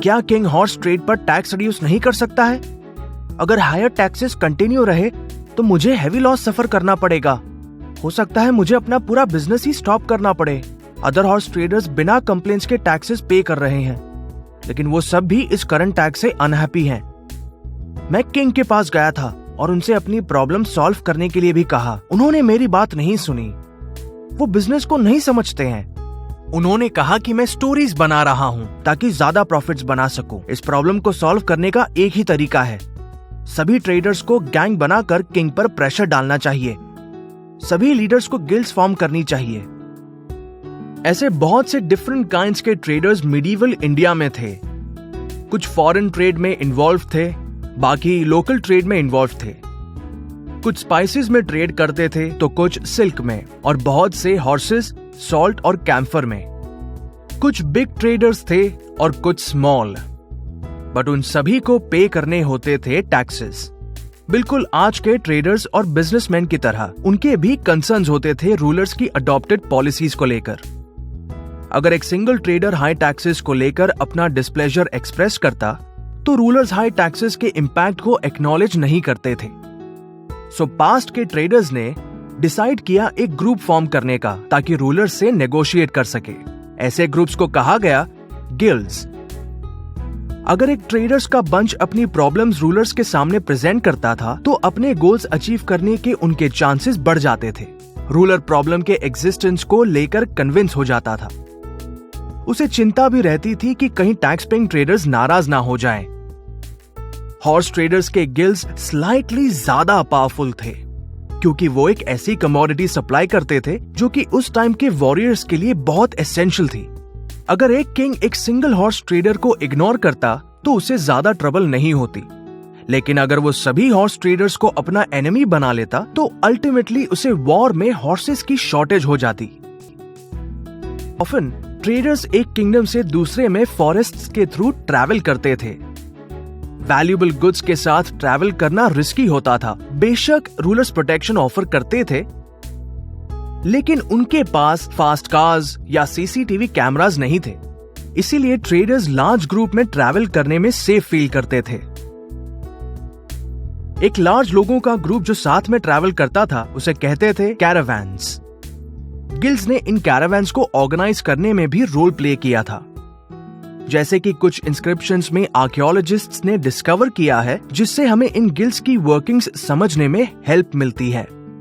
क्या king horse trade पर tax reduce नहीं कर सकता है? अगर हायर टैक्सेस कंटिन्यू रहे तो मुझे हेवी लॉस सफर करना पड़ेगा। हो सकता है मुझे अपना पूरा बिजनेस ही स्टॉप करना पड़े। अदर हॉर्स ट्रेडर्स बिना कंप्लेंट्स के टैक्सेस पे कर रहे हैं, लेकिन वो सब भी इस करंट टैक्स से अनहैप्पी हैं। मैं किंग के पास गया था और उनसे अपनी प्रॉब्लम सॉल्व करने के लिए भी कहा। उन्होंने मेरी बात नहीं सुनी। वो बिजनेस को नहीं समझते हैं। उन्होंने कहा कि मैं स्टोरीज बना रहा हूं ताकि ज्यादा प्रॉफिट्स बना सकूं। इस प्रॉब्लम को सॉल्व करने का एक ही तरीका है, सभी ट्रेडर्स को गैंग बनाकर किंग पर प्रेशर डालना चाहिए। सभी लीडर्स को गिल्ड्स फॉर्म करनी चाहिए। ऐसे बहुत से डिफरेंट काइंड्स के ट्रेडर्स मिडीवल इंडिया में थे। कुछ फॉरेन ट्रेड में इन्वॉल्व थे, बाकी लोकल ट्रेड में इन्वॉल्व थे। कुछ स्पाइसेस में ट्रेड करते थे तो कुछ सिल्क में, और बहुत से हॉर्सेस, सॉल्ट और कैम्फर में। कुछ बिग ट्रेडर्स थे और कुछ स्मॉल, बट उन सभी को पे करने होते थे टैक्सेस। बिल्कुल आज के ट्रेडर्स और बिजनेसमैन की तरह उनके भी कंसर्न्स होते थे रूलर्स की अडॉप्टेड पॉलिसीज को लेकर। अगर एक सिंगल ट्रेडर हाई टैक्सेस को लेकर अपना डिस्प्लेजर एक्सप्रेस करता तो रूलर्स हाई टैक्सेस के इंपैक्ट को एक्नॉलेज नहीं करते थे। सो पास्ट के ट्रेडर्स ने डिसाइड किया एक ग्रुप फॉर्म करने का ताकि रूलर्स से नेगोशिएट कर सके। ऐसे ग्रुप्स को कहा गया गिल्ड्स। अगर एक ट्रेडर्स का बंच अपनी प्रॉब्लम्स रूलर्स के सामने प्रेजेंट करता था तो अपने गोल्स अचीव करने के उनके चांसेस बढ़ जाते थे। रूलर प्रॉब्लम के एग्जिस्टेंस को लेकर कन्विंस हो जाता था। उसे चिंता भी रहती थी कि कहीं टैक्स पेइंग ट्रेडर्स नाराज ना हो जाएं। हॉर्स ट्रेडर्स के गिल्ड्स स्लाइटली ज्यादा पावरफुल थे क्योंकि वो एक ऐसी कमोडिटी सप्लाई करते थे जो कि उस टाइम के वॉरियर्स के लिए बहुत एसेंशियल थी। अगर एक किंग एक सिंगल हॉर्स ट्रेडर को इग्नोर करता तो उसे ज्यादा ट्रबल नहीं होती, लेकिन अगर वो सभी हॉर्स ट्रेडर्स को अपना एनिमी बना लेता तो अल्टीमेटली उसे वॉर में हॉर्सेस की शॉर्टेज हो जाती। ऑफन ट्रेडर्स एक किंगडम से दूसरे में फॉरेस्ट्स के थ्रू ट्रैवल करते थे। वैल्यूएबल गुड्स के साथ ट्रैवल करना रिस्की होता था। बेशक रूलर्स प्रोटेक्शन ऑफर करते थे, लेकिन उनके पास फास्ट कार्स या सीसीटीवी कैमरास नहीं थे। इसीलिए ट्रेडर्स लार्ज ग्रुप में ट्रैवल करने में सेफ फील करते थे। एक लार्ज लोगों का ग्रुप जो साथ में ट्रैवल करता था उसे कहते थे कैरावैन्स। गिल्ड्स ने इन कैरावैन्स को ऑर्गेनाइज करने में भी रोल प्ले किया था, जैसे कि कुछ इंस्क्रिप्शंस में आर्कियोलॉजिस्ट्स ने डिस्कवर किया है, जिससे हमें इन गिल्ड्स की वर्किंग्स समझने में हेल्प मिलती है।